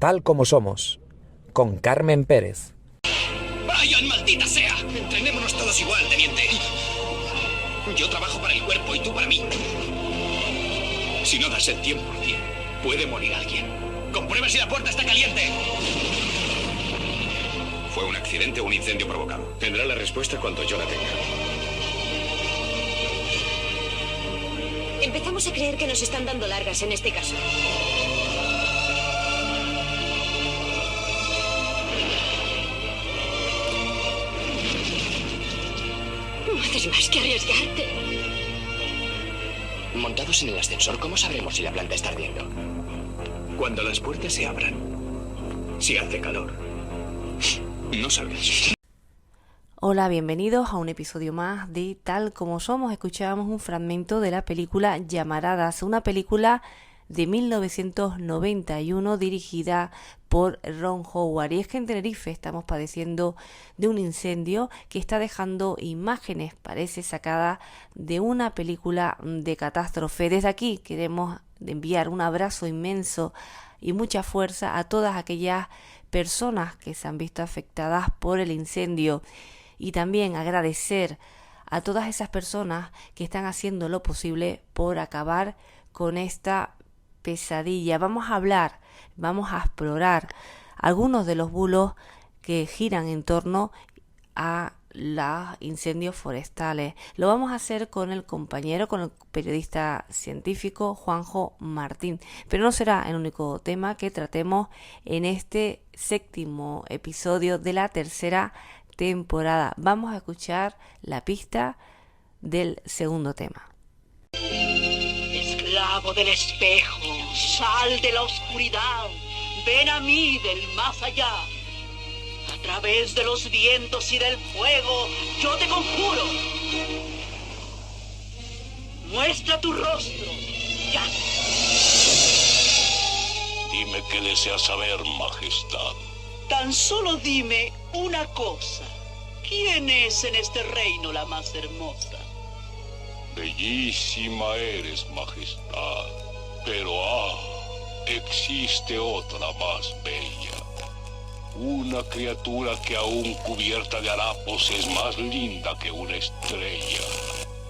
Tal como somos, con Carmen Pérez. ¡Brian, maldita sea! Entrenémonos todos igual, teniente. Yo trabajo para el cuerpo y tú para mí. Si no das el 100%, puede morir alguien. Comprueba si la puerta está caliente. ¿Fue un accidente o un incendio provocado? Tendrá la respuesta cuando yo la tenga. Empezamos a creer que nos están dando largas en este caso. No haces más que arriesgarte. Montados en el ascensor, ¿cómo sabremos si la planta está ardiendo? Cuando las puertas se abran. Si hace calor. No sabrás. Hola, bienvenidos a un episodio más de Tal como somos. Escuchábamos un fragmento de la película Llamaradas, una película de 1991 dirigida por Ron Howard. Y es que en Tenerife estamos padeciendo de un incendio que está dejando imágenes, parece sacadas de una película de catástrofe. Desde aquí queremos enviar un abrazo inmenso y mucha fuerza a todas aquellas personas que se han visto afectadas por el incendio. Y también agradecer a todas esas personas que están haciendo lo posible por acabar con esta pesadilla. Vamos a explorar algunos de los bulos que giran en torno a los incendios forestales. Lo vamos a hacer con el periodista científico Juanjo Martín. Pero no será el único tema que tratemos en este 7º episodio de la 3ª temporada. Vamos a escuchar la pista del 2º tema. Esclavo del espejo, sal de la oscuridad, ven a mí del más allá. A través de los vientos y del fuego, yo te conjuro. Muestra tu rostro, ya. Dime qué deseas saber, majestad. Tan solo dime una cosa. ¿Quién es en este reino la más hermosa? Bellísima eres, majestad, pero existe otra más bella. Una criatura que aún cubierta de harapos es más linda que una estrella.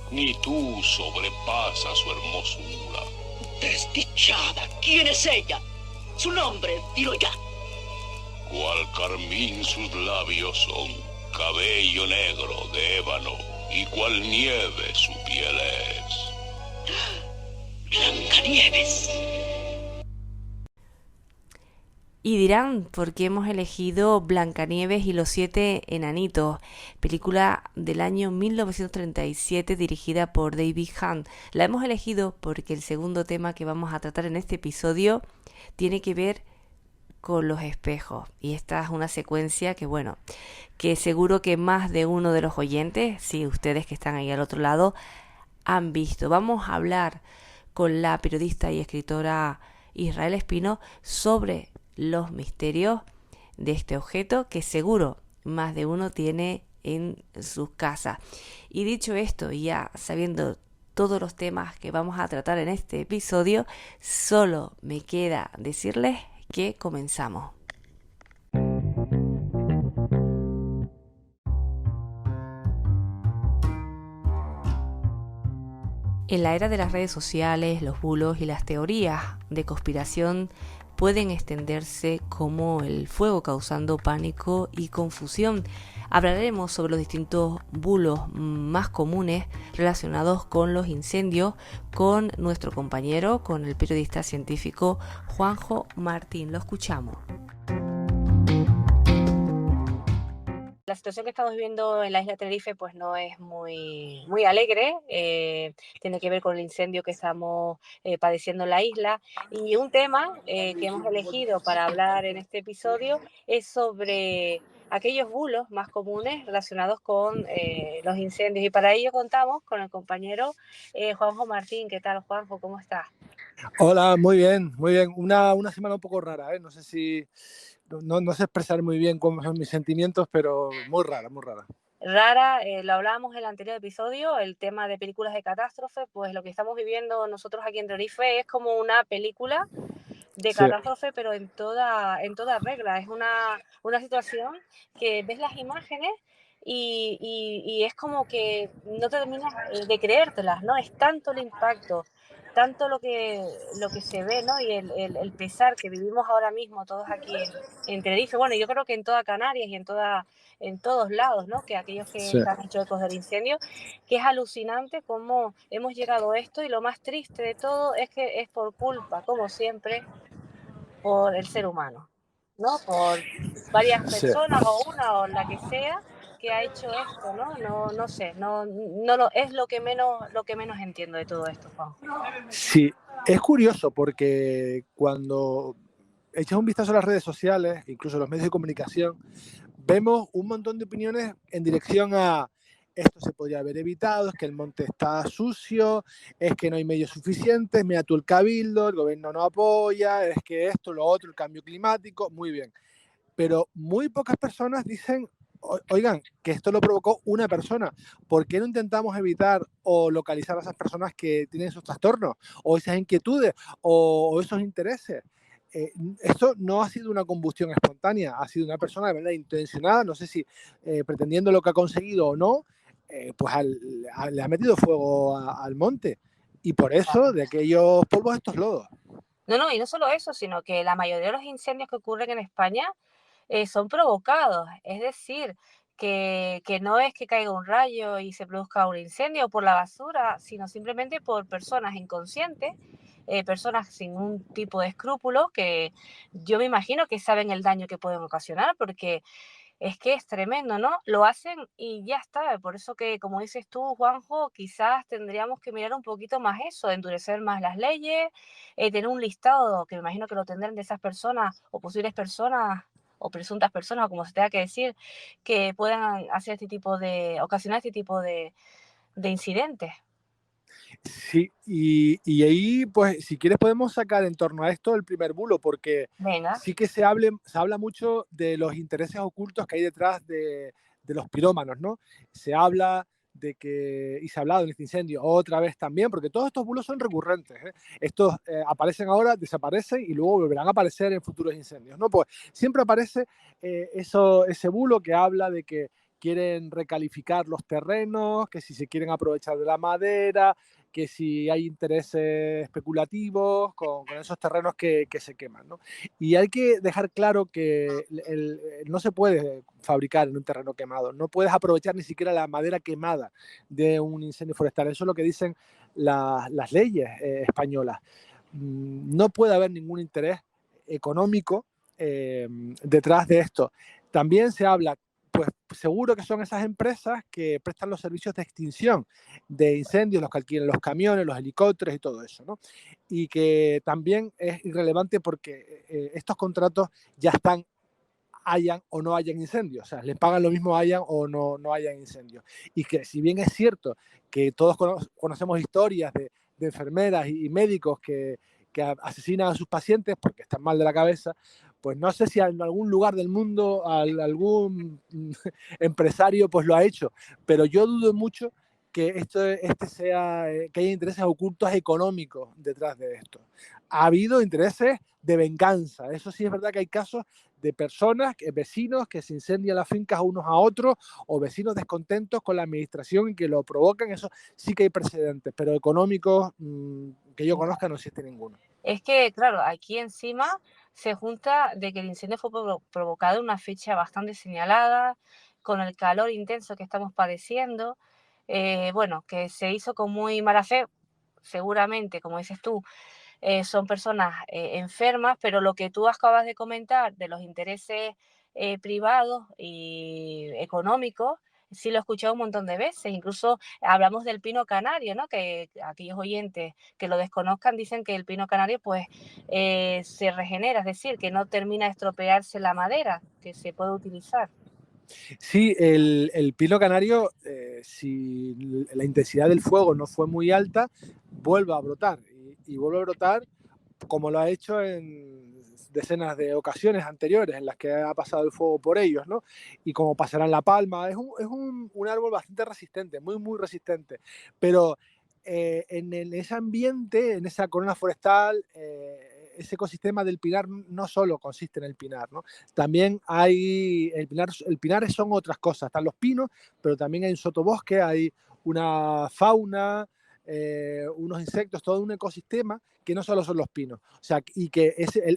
Ni tú sobrepasas su hermosura. Desdichada, ¿quién es ella? Su nombre, dilo ya. Cual carmín sus labios son, cabello negro de ébano, y cual nieve su piel es. Blancanieves. Y dirán por qué hemos elegido Blancanieves y los 7 enanitos, película del año 1937 dirigida por David Hunt. La hemos elegido porque el 2º tema que vamos a tratar en este episodio tiene que ver con los espejos. Y esta es una secuencia que seguro que más de uno de los oyentes, sí, ustedes que están ahí al otro lado, han visto. Vamos a hablar con la periodista y escritora Israel Espino sobre los misterios de este objeto que seguro más de uno tiene en sus casas. Y dicho esto, y ya sabiendo todos los temas que vamos a tratar en este episodio, solo me queda decirles que comenzamos. En la era de las redes sociales, los bulos y las teorías de conspiración pueden extenderse como el fuego, causando pánico y confusión. Hablaremos sobre los distintos bulos más comunes relacionados con los incendios con nuestro compañero, con el periodista científico Juanjo Martín. Lo escuchamos. La situación que estamos viviendo en la isla de Tenerife pues no es muy alegre, tiene que ver con el incendio que estamos padeciendo en la isla, y un tema que hemos elegido para hablar en este episodio es sobre aquellos bulos más comunes relacionados con los incendios, y para ello contamos con el compañero Juanjo Martín. ¿Qué tal, Juanjo? ¿Cómo estás? Hola, muy bien, muy bien. Una semana un poco rara, ¿eh? No sé si... No sé expresar muy bien cómo son mis sentimientos, pero muy rara, muy rara. Rara, lo hablábamos en el anterior episodio, el tema de películas de catástrofe. Pues lo que estamos viviendo nosotros aquí en Tenerife es como una película de Sí, catástrofe, pero en toda regla. Es una situación que ves las imágenes y es como que no terminas de creértelas, ¿no? Es tanto el impacto, tanto lo que se ve, ¿no? Y el pesar que vivimos ahora mismo todos aquí en Tenerife. Bueno, yo creo que en toda Canarias y en todos lados, ¿no? Que aquellos que sí. se han hecho ecos del incendio, que es alucinante cómo hemos llegado a esto y lo más triste de todo es que es por culpa, como siempre, por el ser humano, ¿no? Por varias Sí. personas o una o la que sea que ha hecho esto, ¿no? No sé, es lo que menos entiendo de todo esto, Juan. Sí, es curioso porque cuando echas un vistazo a las redes sociales, incluso a los medios de comunicación, vemos un montón de opiniones en dirección a esto se podría haber evitado, es que el monte está sucio, es que no hay medios suficientes, mira tú el cabildo, el gobierno no apoya, es que esto, lo otro, el cambio climático, muy bien. Pero muy pocas personas dicen, oigan, que esto lo provocó una persona. ¿Por qué no intentamos evitar o localizar a esas personas que tienen esos trastornos o esas inquietudes o esos intereses? Esto no ha sido una combustión espontánea, ha sido una persona de manera intencionada, no sé si pretendiendo lo que ha conseguido o no, pues le ha metido fuego al monte. Y por eso, de aquellos polvos, estos lodos. No, y no solo eso, sino que la mayoría de los incendios que ocurren en España son provocados. Es decir, que no es que caiga un rayo y se produzca un incendio por la basura, sino simplemente por personas inconscientes, personas sin un tipo de escrúpulos que yo me imagino que saben el daño que pueden ocasionar, porque es que es tremendo, ¿no? Lo hacen y ya está. Por eso que, como dices tú, Juanjo, quizás tendríamos que mirar un poquito más eso, endurecer más las leyes, tener un listado, que me imagino que lo tendrán de esas personas o posibles personas o presuntas personas, o como se tenga que decir, que puedan hacer ocasionar este tipo de incidentes. Sí, y ahí, pues, si quieres podemos sacar en torno a esto el primer bulo, porque Venga. sí que se habla mucho de los intereses ocultos que hay detrás de los pirómanos, ¿no? Se habla de que, y se ha hablado en este incendio otra vez también, porque todos estos bulos son recurrentes, ¿eh? Estos aparecen ahora, desaparecen y luego volverán a aparecer en futuros incendios, ¿no? Pues siempre aparece ese bulo que habla de que quieren recalificar los terrenos, que si se quieren aprovechar de la madera, que si hay intereses especulativos con esos terrenos que se queman, ¿no? Y hay que dejar claro que no se puede fabricar en un terreno quemado, no puedes aprovechar ni siquiera la madera quemada de un incendio forestal, eso es lo que dicen las leyes españolas. No puede haber ningún interés económico detrás de esto. También se habla, pues seguro que son esas empresas que prestan los servicios de extinción de incendios, los que alquilan los camiones, los helicópteros y todo eso, ¿no? Y que también es irrelevante porque estos contratos ya están, hayan o no hayan incendios, o sea, les pagan lo mismo hayan o no hayan incendios. Y que si bien es cierto que todos conocemos historias de enfermeras y médicos que asesinan a sus pacientes porque están mal de la cabeza, pues no sé si en algún lugar del mundo algún empresario pues lo ha hecho, pero yo dudo mucho que que haya intereses ocultos económicos detrás de esto. Ha habido intereses de venganza, eso sí es verdad que hay casos de personas, vecinos que se incendian las fincas unos a otros o vecinos descontentos con la administración y que lo provocan, eso sí que hay precedentes, pero económicos que yo conozca no existe ninguno. Es que, claro, aquí encima se junta de que el incendio fue provocado en una fecha bastante señalada, con el calor intenso que estamos padeciendo, bueno, que se hizo con muy mala fe, seguramente, como dices tú, son personas enfermas, pero lo que tú acabas de comentar de los intereses privados y económicos, sí lo he escuchado un montón de veces. Incluso hablamos del pino canario, ¿no? Que aquellos oyentes que lo desconozcan dicen que el pino canario pues se regenera, es decir, que no termina de estropearse la madera, que se puede utilizar. Sí, el pino canario, si la intensidad del fuego no fue muy alta, vuelve a brotar y vuelve a brotar como lo ha hecho en decenas de ocasiones anteriores en las que ha pasado el fuego por ellos, ¿no? Y como pasará en La Palma, es un árbol bastante resistente, muy, muy resistente, pero en ese ambiente, en esa corona forestal, ese ecosistema del pinar no solo consiste en el pinar, ¿no? También hay, el pinar son otras cosas, están los pinos, pero también hay un sotobosque, hay una fauna, unos insectos, todo un ecosistema que no solo son los pinos. O sea, y que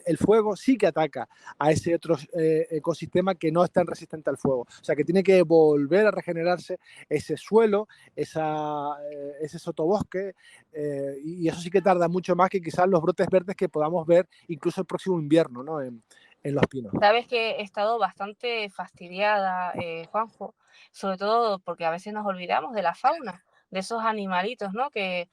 el fuego sí que ataca a ese otro ecosistema que no es tan resistente al fuego. O sea, que tiene que volver a regenerarse ese suelo, ese sotobosque, y eso sí que tarda mucho más que quizás los brotes verdes que podamos ver incluso el próximo invierno, ¿no? En los pinos. Sabes que he estado bastante fastidiada, Juanjo, sobre todo porque a veces nos olvidamos de la fauna, de esos animalitos, ¿no? Que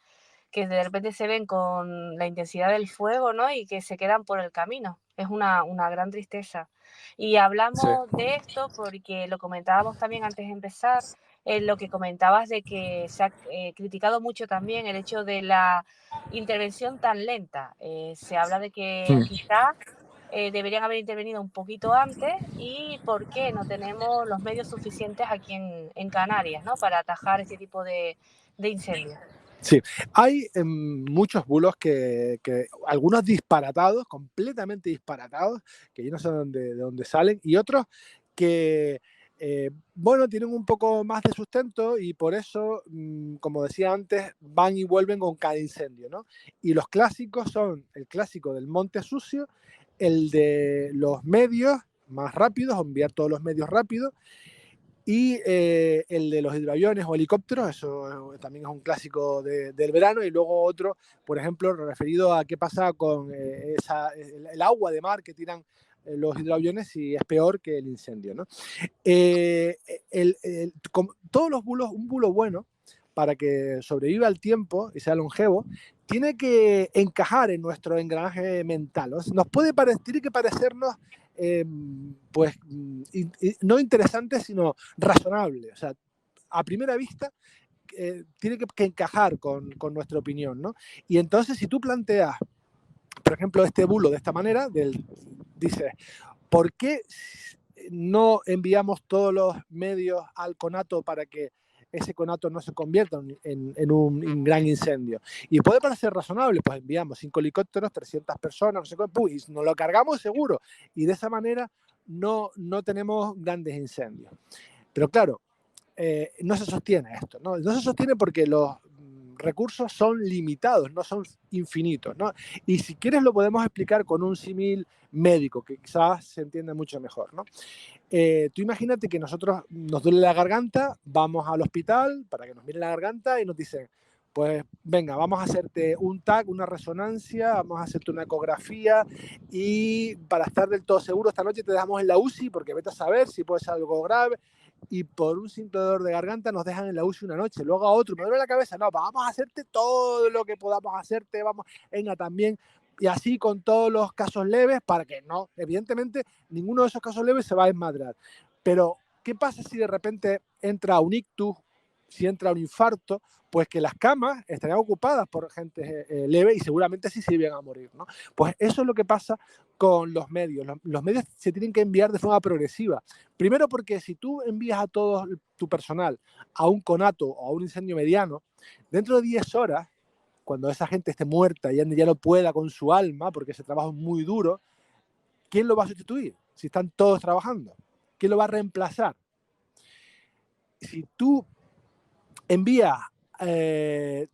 de repente se ven con la intensidad del fuego, ¿no? Y que se quedan por el camino. Es una gran tristeza. Y Sí. hablamos de esto porque lo comentábamos también antes de empezar, lo que comentabas de que se ha criticado mucho también el hecho de la intervención tan lenta. Se habla de que quizá deberían haber intervenido un poquito antes y por qué no tenemos los medios suficientes aquí en Canarias, ¿no? Para atajar este tipo de incendios. Sí, hay muchos bulos que algunos disparatados, completamente disparatados, que yo no sé de dónde salen, y otros que, bueno, tienen un poco más de sustento y por eso, como decía antes, van y vuelven con cada incendio, ¿no? Y los clásicos son el clásico del monte sucio, el de los medios más rápidos, enviar todos los medios rápidos, y el de los hidroaviones o helicópteros, eso también es un clásico del verano, y luego otro, por ejemplo, referido a qué pasa con el agua de mar que tiran los hidroaviones, si es peor que el incendio, ¿no? Todos los bulos, un bulo bueno, para que sobreviva el tiempo y sea longevo, tiene que encajar en nuestro engranaje mental, ¿no? Nos tiene que parecernos pues no interesante, sino razonable. O sea, a primera vista tiene que encajar con nuestra opinión, ¿no? Y entonces, si tú planteas, por ejemplo, este bulo de esta manera, dices, ¿por qué no enviamos todos los medios al conato para que ese conato no se convierta en un gran incendio? Y puede parecer razonable, pues enviamos 5 helicópteros, 300 personas, no sé cómo, y nos lo cargamos seguro. Y de esa manera no tenemos grandes incendios. Pero claro, no se sostiene esto, ¿no? No se sostiene porque los recursos son limitados, no son infinitos, ¿no? Y si quieres lo podemos explicar con un símil médico, que quizás se entiende mucho mejor, ¿no? Tú imagínate que nosotros nos duele la garganta, vamos al hospital para que nos miren la garganta y nos dicen, pues venga, vamos a hacerte un TAC, una resonancia, vamos a hacerte una ecografía y para estar del todo seguro esta noche te dejamos en la UCI porque vete a saber si puede ser algo grave, y por un simple dolor de garganta nos dejan en la UCI una noche, luego a otro, me duele la cabeza, no, vamos a hacerte todo lo que podamos hacerte, vamos, venga también, y así con todos los casos leves para que no, evidentemente ninguno de esos casos leves se va a desmadrar. Pero, ¿qué pasa si de repente entra un ictus, si entra un infarto? Pues que las camas estarían ocupadas por gente leve y seguramente sí se iban a morir, ¿no? Pues eso es lo que pasa con los medios. Los medios se tienen que enviar de forma progresiva. Primero porque si tú envías a todo tu personal a un conato o a un incendio mediano, dentro de 10 horas, cuando esa gente esté muerta y ya no pueda con su alma, porque ese trabajo es muy duro, ¿quién lo va a sustituir? Si están todos trabajando, ¿quién lo va a reemplazar? Si tú envías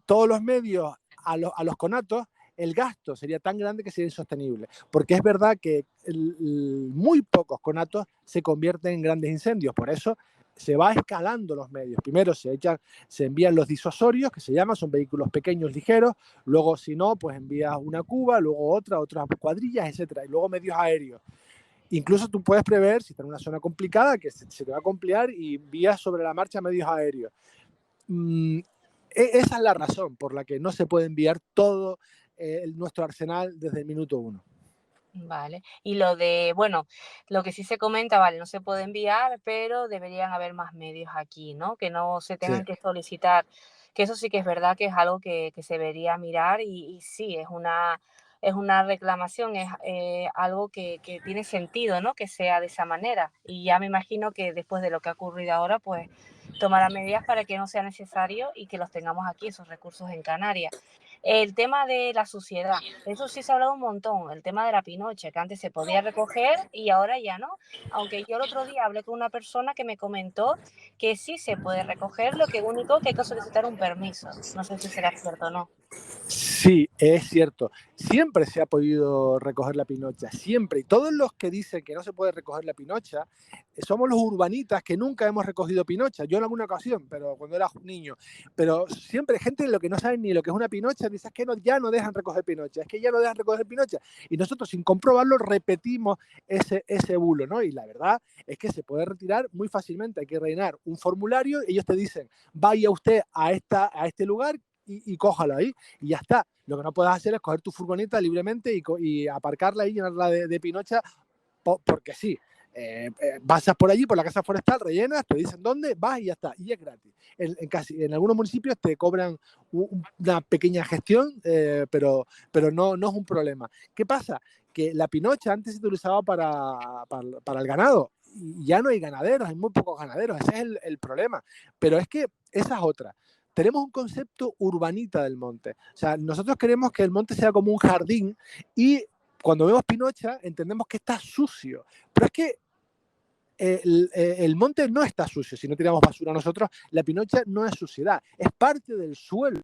todos los medios a los conatos, el gasto sería tan grande que sería insostenible. Porque es verdad que muy pocos conatos se convierten en grandes incendios. Por eso se va escalando los medios. Primero se envían los disuasorios, que se llaman, son vehículos pequeños, ligeros. Luego, si no, pues envías una cuba, luego otras cuadrillas, etcétera. Y luego medios aéreos. Incluso tú puedes prever, si está en una zona complicada, que se te va a complicar y envías sobre la marcha medios aéreos. Esa es la razón por la que no se puede enviar todo nuestro arsenal desde el minuto 1. Vale. Y lo que sí se comenta, vale, no se puede enviar, pero deberían haber más medios aquí, ¿no? Que no se tengan que solicitar, que eso sí que es verdad que es algo que se debería mirar y sí, es una reclamación, es algo que tiene sentido, ¿no? Que sea de esa manera. Y ya me imagino que después de lo que ha ocurrido ahora, pues tomará medidas para que no sea necesario y que los tengamos aquí, esos recursos en Canarias. El tema de la suciedad, eso sí se ha hablado un montón, el tema de la pinocha, que antes se podía recoger y ahora ya no. Aunque yo el otro día hablé con una persona que me comentó que sí se puede recoger, lo que único que hay que solicitar un permiso. No sé si será cierto o no. Sí, es cierto. Siempre se ha podido recoger la pinocha, siempre. Y todos los que dicen que no se puede recoger la pinocha, somos los urbanitas que nunca hemos recogido pinocha. Yo en alguna ocasión, pero cuando era niño. Pero siempre hay gente lo que no sabe ni lo que es una pinocha, dice que no, ya no dejan recoger pinocha, es que ya no dejan recoger pinocha. Y nosotros sin comprobarlo repetimos ese bulo, ¿no? Y la verdad es que se puede retirar muy fácilmente. Hay que rellenar un formulario, ellos te dicen, vaya usted a este lugar, y cójalo ahí y ya está. Lo que no puedes hacer es coger tu furgoneta libremente y aparcarla y llenarla de pinocha porque sí. Pasas por allí, por la casa forestal, rellenas, te dicen dónde, vas y ya está. Y es gratis. En algunos municipios te cobran una pequeña gestión, pero no es un problema. ¿Qué pasa? Que la pinocha antes se utilizaba para el ganado. Y ya no hay ganaderos, hay muy pocos ganaderos. Ese es el problema. Pero es que esa es otra. Tenemos un concepto urbanita del monte. O sea, nosotros queremos que el monte sea como un jardín y cuando vemos pinocha entendemos que está sucio. Pero es que el monte no está sucio. Si no tiramos basura nosotros, la pinocha no es suciedad. Es parte del suelo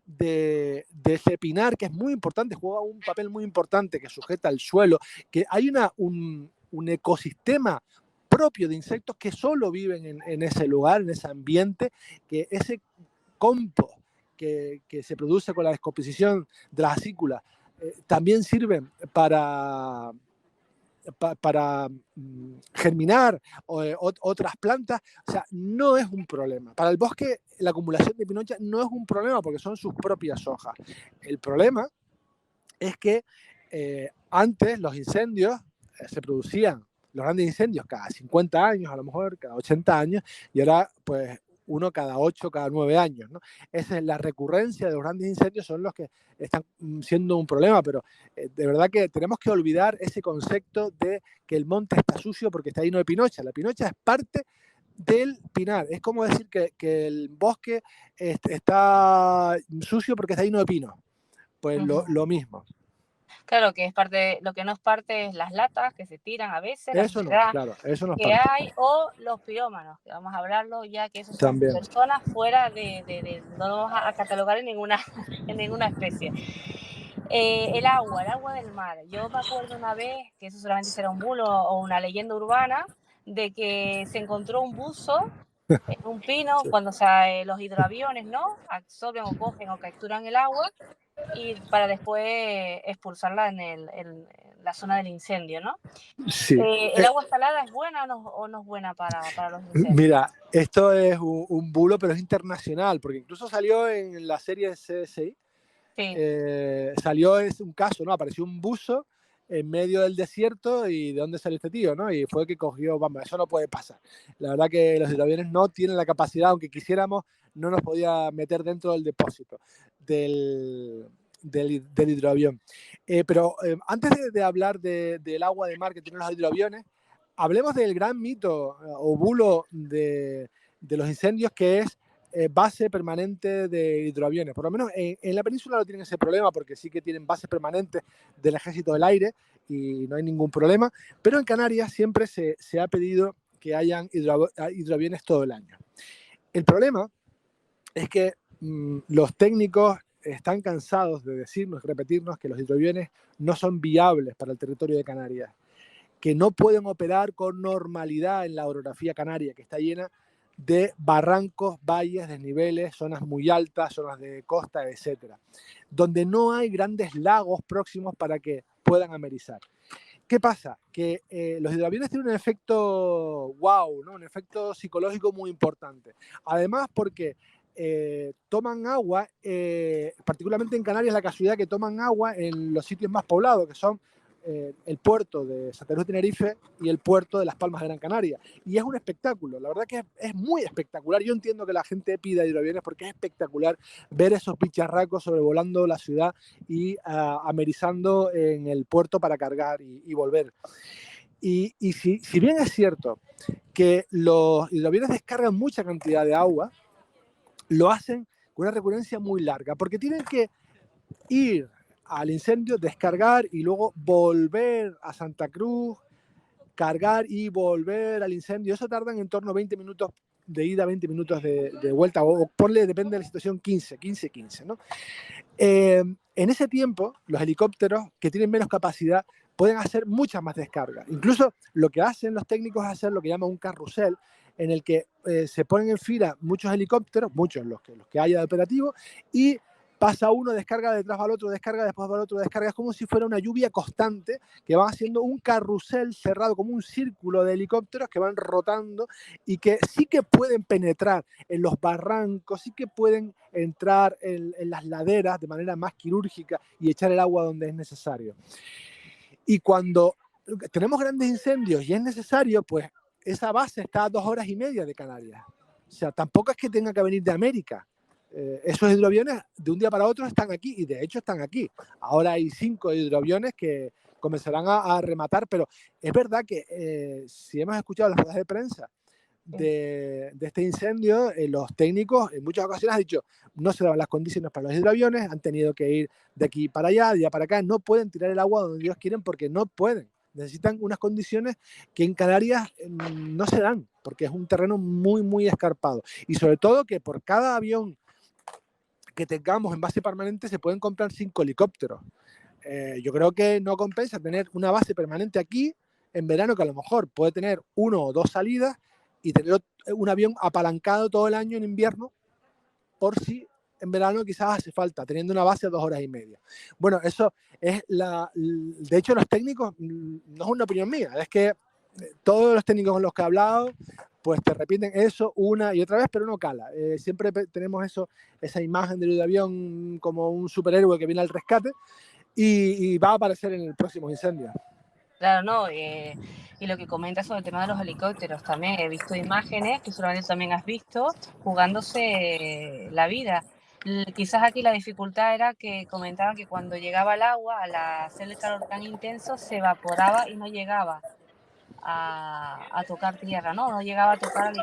de ese pinar que es muy importante, juega un papel muy importante que sujeta el suelo, que hay un ecosistema propio de insectos que solo viven en ese lugar, en ese ambiente, que ese compost que se produce con la descomposición de las acículas también sirven para germinar otras plantas. O sea, no es un problema. Para el bosque la acumulación de pinocha no es un problema porque son sus propias hojas. El problema es que antes los incendios se producían, los grandes incendios cada 50 años, a lo mejor cada 80 años, y ahora pues uno cada 8, cada 9 años, ¿no? Esa es la recurrencia de los grandes incendios, son los que están siendo un problema, pero de verdad que tenemos que olvidar ese concepto de que el monte está sucio porque está lleno de pinocha. La pinocha es parte del pinar. Es como decir que el bosque está sucio porque está lleno de pino. Pues lo mismo. Claro, que es parte, lo que no es parte es las latas que se tiran a veces, eso no, claro, eso no es que parte. hay, o los pirómanos, que vamos a hablarlo ya, que esos son También. personas fuera no lo vamos a catalogar en ninguna especie. El agua del mar. Yo me acuerdo una vez, que eso solamente será un bulo o una leyenda urbana, de que se encontró un buzo en un pino, cuando los hidroaviones, ¿no?, absorben o cogen o capturan el agua y para después expulsarla en la zona del incendio, ¿no? Sí. ¿El agua salada es buena o no es buena para los incendios? Mira, esto es un bulo, pero es internacional, porque incluso salió en la serie CSI. Sí. Salió un caso, ¿no? Apareció un buzo en medio del desierto y ¿de dónde salió este tío, no? Y fue que cogió, vamos, eso no puede pasar. La verdad que los hidroaviones no tienen la capacidad, aunque quisiéramos, no nos podía meter dentro del depósito del hidroavión. Pero antes de hablar del agua de mar que tienen los hidroaviones, hablemos del gran mito o bulo de los incendios, que es base permanente de hidroaviones. Por lo menos en la península no tienen ese problema porque sí que tienen bases permanentes del Ejército del Aire y no hay ningún problema, pero en Canarias siempre se ha pedido que hayan hidroaviones todo el año. El problema es que los técnicos están cansados de decirnos, repetirnos que los hidroaviones no son viables para el territorio de Canarias, que no pueden operar con normalidad en la orografía canaria, que está llena de barrancos, valles, desniveles, zonas muy altas, zonas de costa, etcétera, donde no hay grandes lagos próximos para que puedan amerizar. ¿Qué pasa? Que los hidroaviones tienen un efecto wow, ¿no? Un efecto psicológico muy importante. Además, porque toman agua, particularmente en Canarias, la casualidad que toman agua en los sitios más poblados, que son el puerto de Santa Cruz de Tenerife y el puerto de Las Palmas de Gran Canaria. Y es un espectáculo, la verdad que es muy espectacular. Yo entiendo que la gente pida hidroaviones porque es espectacular ver esos bicharracos sobrevolando la ciudad y amerizando en el puerto para cargar y volver. Y si bien es cierto que los hidroaviones descargan mucha cantidad de agua, lo hacen con una recurrencia muy larga, porque tienen que ir al incendio, descargar y luego volver a Santa Cruz, cargar y volver al incendio. Eso tardan en torno a 20 minutos de ida, 20 minutos de vuelta, o ponle, depende de la situación, 15, ¿no? En ese tiempo, los helicópteros que tienen menos capacidad pueden hacer muchas más descargas. Incluso lo que hacen los técnicos es hacer lo que llaman un carrusel, en el que se ponen en fila muchos helicópteros, muchos los que haya de operativo, y pasa uno, descarga detrás va el otro, descarga, después va el otro, descarga. Es como si fuera una lluvia constante que va haciendo un carrusel cerrado, como un círculo de helicópteros que van rotando y que sí que pueden penetrar en los barrancos, sí que pueden entrar en las laderas de manera más quirúrgica y echar el agua donde es necesario. Y cuando tenemos grandes incendios y es necesario, pues esa base está a 2 horas y media de Canarias. O sea, tampoco es que tenga que venir de América. Esos hidroaviones de un día para otro están aquí, y de hecho están aquí. Ahora hay 5 hidroaviones que comenzarán a rematar, pero es verdad que si hemos escuchado las ruedas de prensa de este incendio, los técnicos en muchas ocasiones han dicho no se daban las condiciones para los hidroaviones, han tenido que ir de aquí para allá, de allá para acá, no pueden tirar el agua donde ellos quieren porque no pueden. Necesitan unas condiciones que en Canarias no se dan, porque es un terreno muy, muy escarpado. Y sobre todo que por cada avión que tengamos en base permanente se pueden comprar 5 helicópteros. Yo creo que no compensa tener una base permanente aquí en verano, que a lo mejor puede tener 1 o 2 salidas, y tener un avión apalancado todo el año en invierno, por si en verano quizás hace falta, teniendo una base a 2 horas y media. Bueno, eso es de hecho, los técnicos, no es una opinión mía, es que todos los técnicos con los que he hablado, pues te repiten eso una y otra vez, pero no cala. Siempre tenemos esa imagen del avión como un superhéroe que viene al rescate y va a aparecer en el próximo incendio. Claro, no, y lo que comentas sobre el tema de los helicópteros, también he visto imágenes que seguramente también has visto, jugándose la vida. Quizás aquí la dificultad era que comentaban que cuando llegaba el agua, al hacer el calor tan intenso, se evaporaba y no llegaba a tocar tierra, ¿no? No llegaba a tocar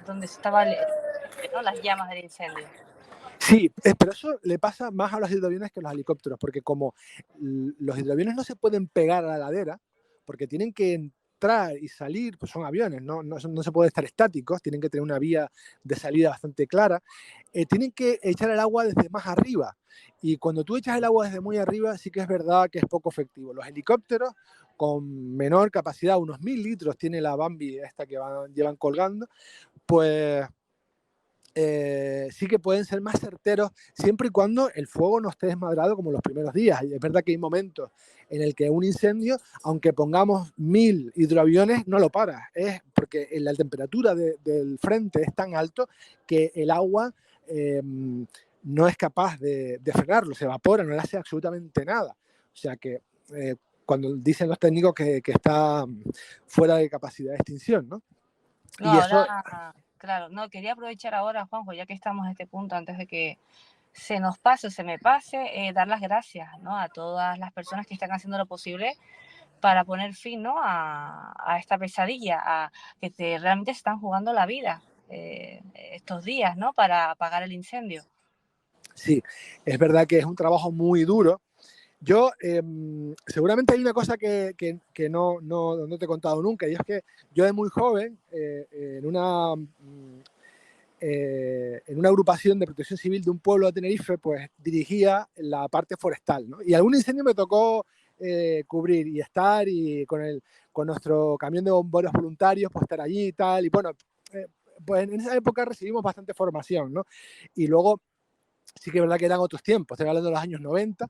donde estaban, ¿no?, las llamas del incendio. Sí, pero eso le pasa más a los hidroaviones que a los helicópteros, porque como los hidroaviones no se pueden pegar a la ladera, porque tienen que entrar y salir, pues son aviones, no se pueden estar estáticos, tienen que tener una vía de salida bastante clara, tienen que echar el agua desde más arriba. Y cuando tú echas el agua desde muy arriba, sí que es verdad que es poco efectivo. Los helicópteros con menor capacidad, unos 1000 litros tiene la Bambi esta que llevan colgando, pues sí que pueden ser más certeros siempre y cuando el fuego no esté desmadrado como los primeros días. Y es verdad que hay momentos en el que un incendio, aunque pongamos 1000 hidroaviones, no lo para. Es porque la temperatura del frente es tan alto que el agua no es capaz de frenarlo, se evapora, no le hace absolutamente nada. O sea que cuando dicen los técnicos que está fuera de capacidad de extinción, ¿no? No, y eso, ahora, claro, no, quería aprovechar ahora, Juanjo, ya que estamos en este punto, antes de que se nos pase o se me pase, dar las gracias, ¿no?, a todas las personas que están haciendo lo posible para poner fin, ¿no?, a esta pesadilla, que realmente se están jugando la vida estos días, ¿no?, para apagar el incendio. Sí, es verdad que es un trabajo muy duro. Yo, seguramente hay una cosa que no te he contado nunca, y es que yo de muy joven, en una agrupación de protección civil de un pueblo de Tenerife, pues dirigía la parte forestal, ¿no? Y algún incendio me tocó cubrir y estar, y con nuestro camión de bomberos voluntarios, pues estar allí y tal. Y bueno, pues en esa época recibimos bastante formación, ¿no? Y luego sí que es verdad que eran otros tiempos, estoy hablando de los años 90.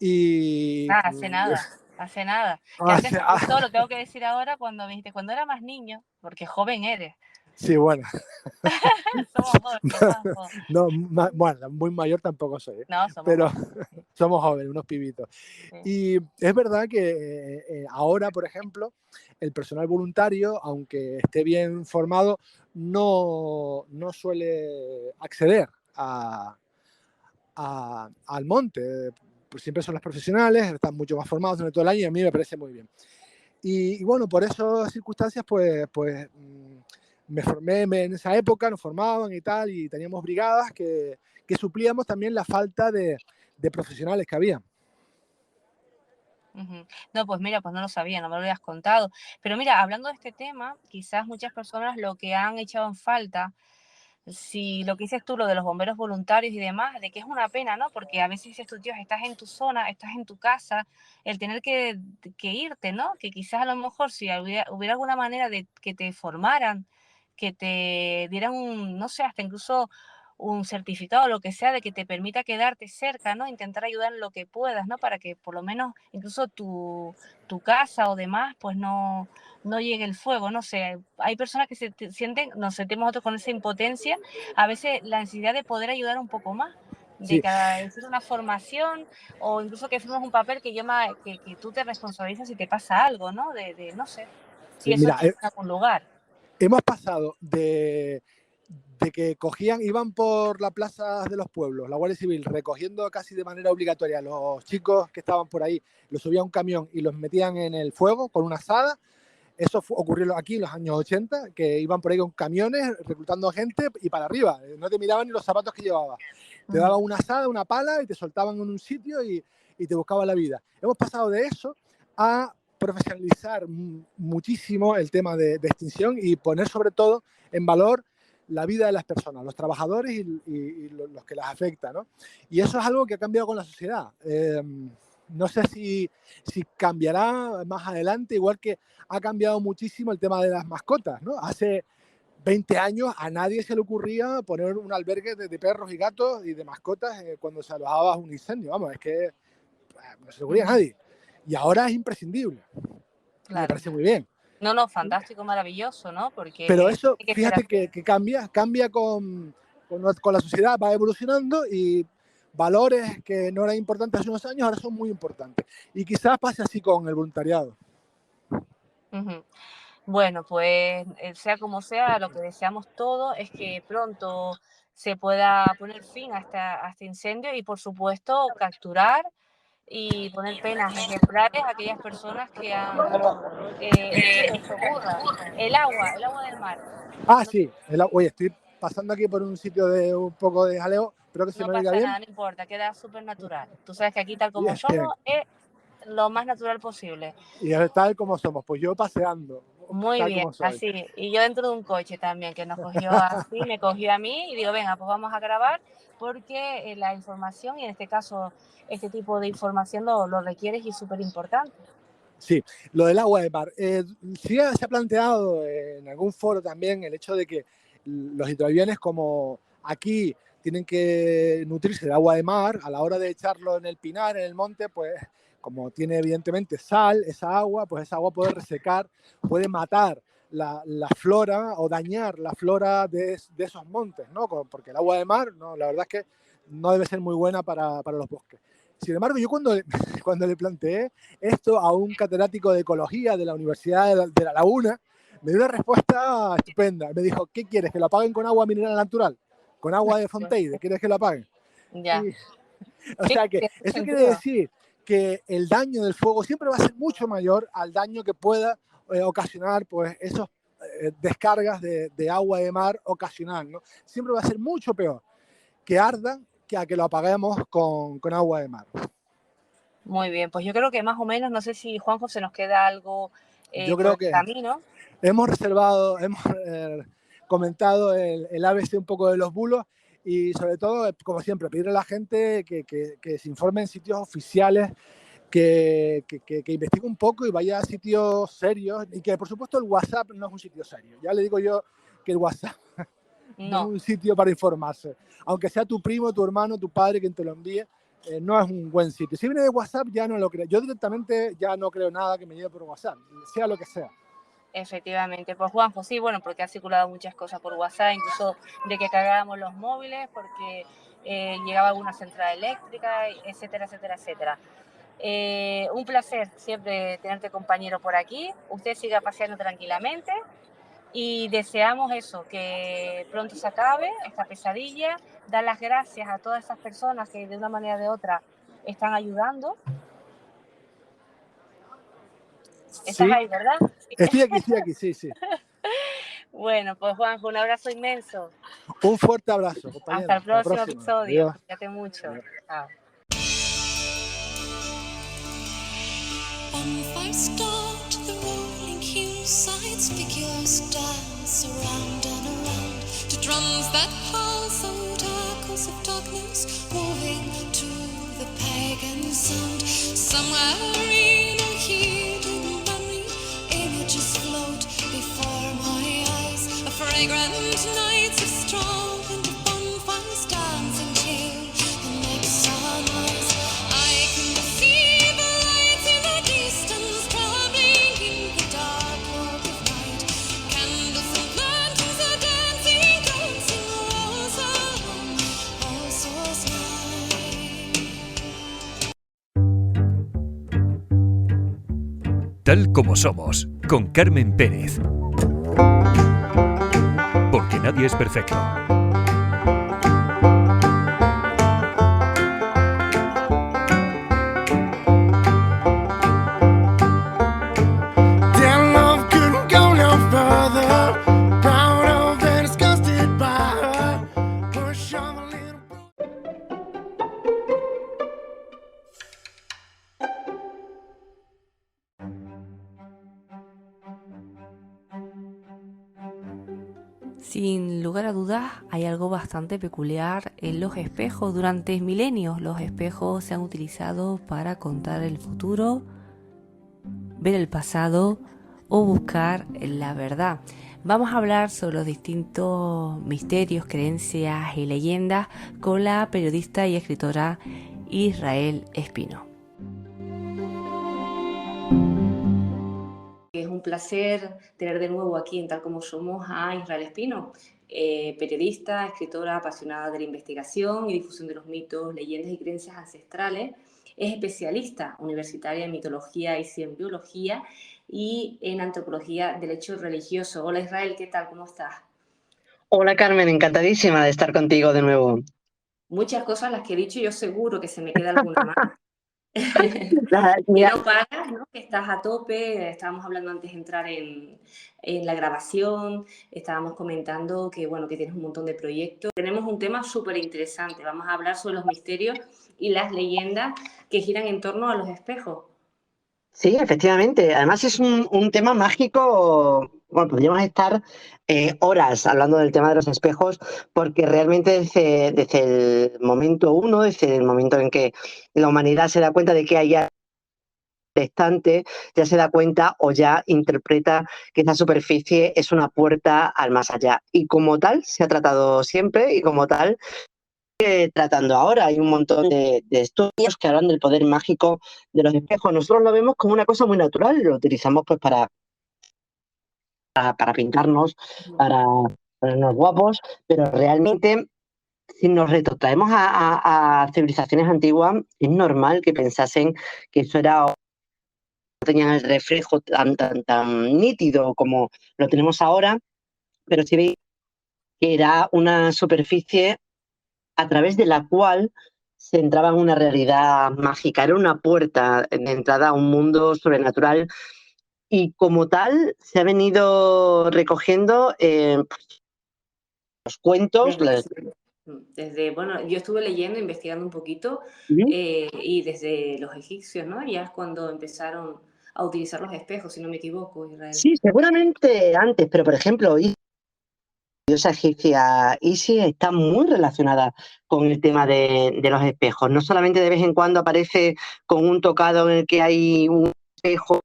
Y hace nada. Que antes, justo lo tengo que decir ahora, cuando me dijiste, cuando era más niño, porque joven eres. Sí, bueno. Somos jóvenes. No, bueno, muy mayor tampoco soy, ¿eh? No, pero jóvenes. somos jóvenes, unos pibitos. Sí. Y es verdad que ahora, por ejemplo, el personal voluntario, aunque esté bien formado, no suele acceder al monte. Pues siempre son los profesionales, están mucho más formados durante todo el año, y a mí me parece muy bien. Y bueno, por esas circunstancias, pues me formé en esa época, nos formaban y tal, y teníamos brigadas que suplíamos también la falta de de profesionales que había. Ujú. No, pues mira, pues no lo sabía, no me lo habías contado. Pero mira, hablando de este tema, quizás muchas personas lo que han echado en falta, si lo que dices tú, lo de los bomberos voluntarios y demás, de que es una pena, ¿no? Porque a veces dices tú, Dios, estás en tu zona, estás en tu casa, el tener que irte, ¿no? Que quizás a lo mejor si hubiera alguna manera de que te formaran, que te dieran un, no sé, hasta incluso un certificado o lo que sea de que te permita quedarte cerca, ¿no? Intentar ayudar en lo que puedas, ¿no? Para que por lo menos incluso tu casa o demás, pues no llegue el fuego, no sé. Hay personas que sienten, nos sentimos nosotros con esa impotencia, a veces la necesidad de poder ayudar un poco más, de Sí, cada decir una formación o incluso que firmes un papel que tú te responsabilizas si te pasa algo, ¿no? No sé, si sí, eso mira, está en algún lugar. hemos pasado de que iban por las plazas de los pueblos, la Guardia Civil, recogiendo casi de manera obligatoria a los chicos que estaban por ahí, los subían a un camión y los metían en el fuego con una azada. Eso ocurrió aquí en los años 80, que iban por ahí con camiones reclutando gente y para arriba. No te miraban ni los zapatos que llevabas. Te daban una asada, una pala y te soltaban en un sitio y te buscaban la vida. Hemos pasado de eso a profesionalizar muchísimo el tema de extinción y poner sobre todo en valor la vida de las personas, los trabajadores y los que las afecta, ¿no? Y eso es algo que ha cambiado con la sociedad. No sé si cambiará más adelante, igual que ha cambiado muchísimo el tema de las mascotas, ¿no? Hace 20 años a nadie se le ocurría poner un albergue de perros y gatos y de mascotas cuando se alojaba un incendio. Vamos, es que no se le ocurría a nadie. Y ahora es imprescindible. Y me Claro. parece muy bien. No, fantástico, maravilloso, ¿no? Porque Pero eso, hay que ser fíjate así. que cambia con la sociedad, va evolucionando y valores que no eran importantes hace unos años ahora son muy importantes. Y quizás pase así con el voluntariado. Ujú. Bueno, pues sea como sea, lo que deseamos todos es que pronto se pueda poner fin a este incendio y, por supuesto, capturar y poner penas ejemplares a aquellas personas que han hecho que esto ocurra. El agua del mar. Ah, No, sí. Oye, estoy pasando aquí por un sitio de un poco de jaleo. Espero que se no me oiga pasa bien. nada, no importa, queda súper natural. Tú sabes que aquí, tal como Bien, bien. somos, es lo más natural posible. Y tal como somos, pues yo paseando, Muy tal bien, como soy. así. Y yo dentro de un coche también, que nos cogió así, me cogió a mí y digo, venga, pues vamos a grabar porque la información, y en este caso este tipo de información lo requieres y es súper importante. Sí, lo del agua de mar. Sí se ha planteado en algún foro también el hecho de que los hidroaviones como aquí tienen que nutrirse de agua de mar, a la hora de echarlo en el pinar, en el monte, pues como tiene evidentemente sal, esa agua puede resecar, puede matar la flora o dañar la flora de esos montes, ¿no? Porque el agua de mar, no, la verdad es que no debe ser muy buena para los bosques. Sin embargo, yo cuando le planteé esto a un catedrático de ecología de la Universidad de La Laguna, me dio una respuesta estupenda. Me dijo, ¿qué quieres? ¿Que lo apaguen con agua mineral natural? ¿Con agua de Fontaine? ¿Quieres que lo apaguen? Ya. Y, o Sí, sea que tiene eso quiere sentido. decir que el daño del fuego siempre va a ser mucho mayor al daño que pueda ocasionar pues esos descargas de agua de mar ocasional, ¿no? Siempre va a ser mucho peor que ardan que a que lo apaguemos con agua de mar. Muy bien, pues yo creo que más o menos, no sé si Juanjo se nos queda algo Yo por creo el que camino. hemos comentado el ABC un poco de los bulos y sobre todo, como siempre, pedirle a la gente que se informe en sitios oficiales, que investigue un poco y vaya a sitios serios y que por supuesto el WhatsApp no es un sitio serio. Ya le digo yo que el WhatsApp no es No, un sitio para informarse. Aunque sea tu primo, tu hermano, tu padre quien te lo envíe, no es un buen sitio. Si viene de WhatsApp ya no lo creo. Yo directamente ya no creo nada que me llegue por WhatsApp, sea lo que sea. efectivamente. Pues Juanjo, sí, bueno, porque ha circulado muchas cosas por WhatsApp, incluso de que cargábamos los móviles, porque llegaba alguna central eléctrica, etcétera, etcétera, etcétera. Un placer siempre tenerte compañero por aquí. Usted siga paseando tranquilamente y deseamos eso, que pronto se acabe esta pesadilla. Dar las gracias a todas esas personas que de una manera o de otra están ayudando. Estás Sí, ahí, ¿verdad? estoy aquí, sí, sí. Bueno, pues Juanjo, un abrazo inmenso. Un fuerte abrazo, Hasta compañero. el Hasta la próximo próxima. episodio. Adiós. Cuídate mucho. Adiós. Chao. bonfire start, the rolling hillsides figures dance around and around to drums that pulse out echoes of darkness, moving to the pagan sound. Somewhere in a hidden memory, images float before my eyes. A fragrant night of straw and the bonfires dancing till the next sunrise. I can see the lights in the distance, traveling in the dark walk of night. Candles and lanterns are dancing, dancing all souls night. Tal como somos, con Carmen Pérez. Porque nadie es perfecto. Sin lugar a dudas, hay algo bastante peculiar en los espejos. Durante milenios, los espejos se han utilizado para contar el futuro, ver el pasado o buscar la verdad. Vamos a hablar sobre los distintos misterios, creencias y leyendas con la periodista y escritora Israel Espino. Es un placer tener de nuevo aquí en Tal Como Somos a Israel Espino, periodista, escritora apasionada de la investigación y difusión de los mitos, leyendas y creencias ancestrales. Es especialista universitaria en mitología y en biología y en antropología del hecho religioso. Hola Israel, ¿qué tal? ¿Cómo estás? Hola Carmen, encantadísima de estar contigo de nuevo. Muchas cosas las que he dicho, yo seguro que se me queda alguna más. Mira, Que no paras, ¿no? Que estás a tope. Estábamos hablando antes de entrar en la grabación, estábamos comentando que, bueno, que tienes un montón de proyectos. Tenemos un tema súper interesante, vamos a hablar sobre los misterios y las leyendas que giran en torno a los espejos. sí, efectivamente. Además es un tema mágico. Bueno, podríamos estar horas hablando del tema de los espejos, porque realmente desde el momento uno, desde el momento en que la humanidad se da cuenta de que hay estante, ya se da cuenta o ya interpreta que esa superficie es una puerta al más allá. Y como tal se ha tratado siempre y como tal tratando ahora. Hay un montón de estudios que hablan del poder mágico de los espejos. Nosotros lo vemos como una cosa muy natural, lo utilizamos pues para pintarnos, para ponernos guapos, pero realmente si nos retrotraemos a civilizaciones antiguas, es normal que pensasen que eso era, no tenían el reflejo tan nítido como lo tenemos ahora, pero sí veis que era una superficie a través de la cual se entraba en una realidad mágica, era una puerta de entrada a un mundo sobrenatural y como tal se ha venido recogiendo los cuentos. Bueno, yo estuve leyendo, investigando un poquito y desde los egipcios, ¿no? Ya es cuando empezaron a utilizar los espejos, si no me equivoco, Israel. Sí, seguramente antes, pero por ejemplo, la diosa egipcia Isis está muy relacionada con el tema de los espejos. No solamente de vez en cuando aparece con un tocado en el que hay un espejo,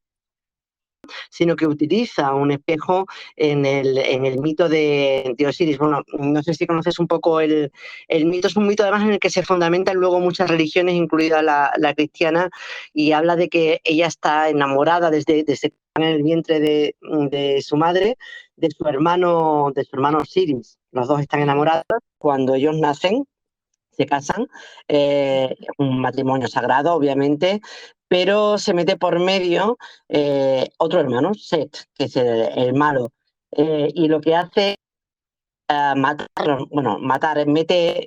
sino que utiliza un espejo en el mito de Osiris. Bueno, no sé si conoces un poco el mito. Es un mito además en el que se fundamentan luego muchas religiones, incluida la cristiana, y habla de que ella está enamorada desde en el vientre de su madre, de su hermano Osiris. Los dos están enamorados. Cuando ellos nacen, se casan, un matrimonio sagrado, obviamente, pero se mete por medio otro hermano, Set, que es el malo, y lo que hace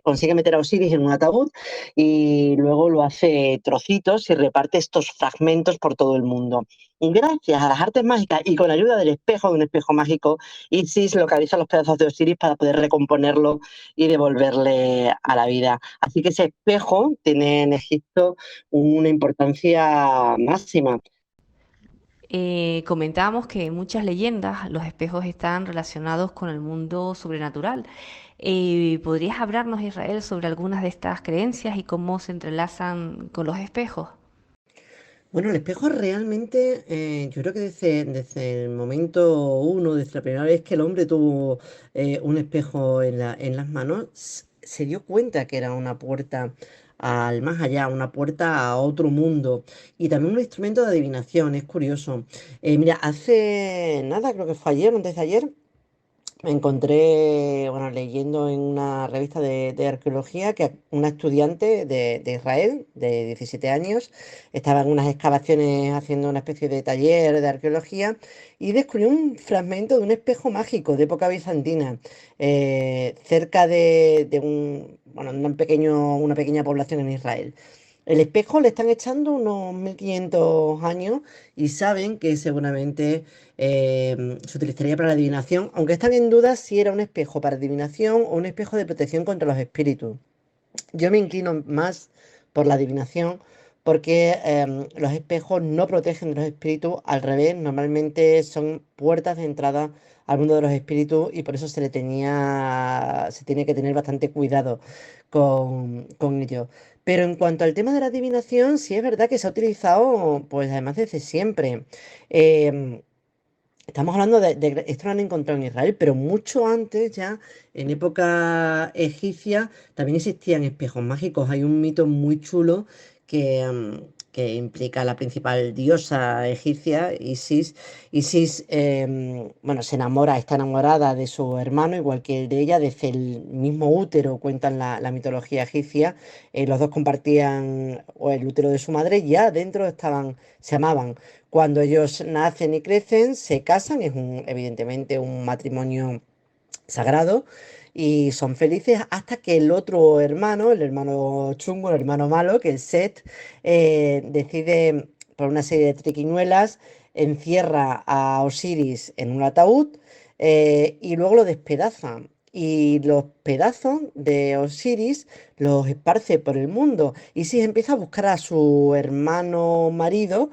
consigue meter a Osiris en un ataúd y luego lo hace trocitos y reparte estos fragmentos por todo el mundo. Y gracias a las artes mágicas y con la ayuda del espejo, de un espejo mágico, Isis localiza los pedazos de Osiris para poder recomponerlo y devolverle a la vida. Así que ese espejo tiene en Egipto una importancia máxima. comentábamos que en muchas leyendas los espejos están relacionados con el mundo sobrenatural. ¿Podrías hablarnos, Israel, sobre algunas de estas creencias y cómo se entrelazan con los espejos? Bueno, el espejo realmente, yo creo que desde el momento uno, desde la primera vez que el hombre tuvo un espejo en las manos, se dio cuenta que era una puerta al más allá, una puerta a otro mundo y también un instrumento de adivinación, es curioso. Mira, hace nada, creo que fue ayer o antes de ayer, me encontré, bueno, leyendo en una revista de arqueología que una estudiante de Israel de 17 años estaba en unas excavaciones haciendo una especie de taller de arqueología y descubrió un fragmento de un espejo mágico de época bizantina cerca de bueno, una pequeña población en Israel. El espejo le están echando unos 1500 años y saben que seguramente se utilizaría para la adivinación, aunque están en duda si era un espejo para adivinación o un espejo de protección contra los espíritus. Yo me inclino más por la adivinación porque los espejos no protegen de los espíritus, al revés, normalmente son puertas de entrada al mundo de los espíritus y por eso se tiene que tener bastante cuidado con ello. Pero en cuanto al tema de la adivinación, sí es verdad que se ha utilizado, pues además desde siempre. Em, Estamos hablando esto lo han encontrado en Israel, pero mucho antes, ya en época egipcia, también existían espejos mágicos. Hay un mito muy chulo que implica a la principal diosa egipcia, Isis. Isis, bueno, está enamorada de su hermano, igual que el de ella, desde el mismo útero, cuentan la mitología egipcia. Los dos compartían el útero de su madre, y ya dentro se amaban. Cuando ellos nacen y crecen, se casan, evidentemente un matrimonio sagrado y son felices hasta que el otro hermano, el hermano chungo, el hermano malo, que es Set, decide, por una serie de triquiñuelas, encierra a Osiris en un ataúd y luego lo despedaza. Y los pedazos de Osiris los esparce por el mundo. Isis empieza a buscar a su hermano marido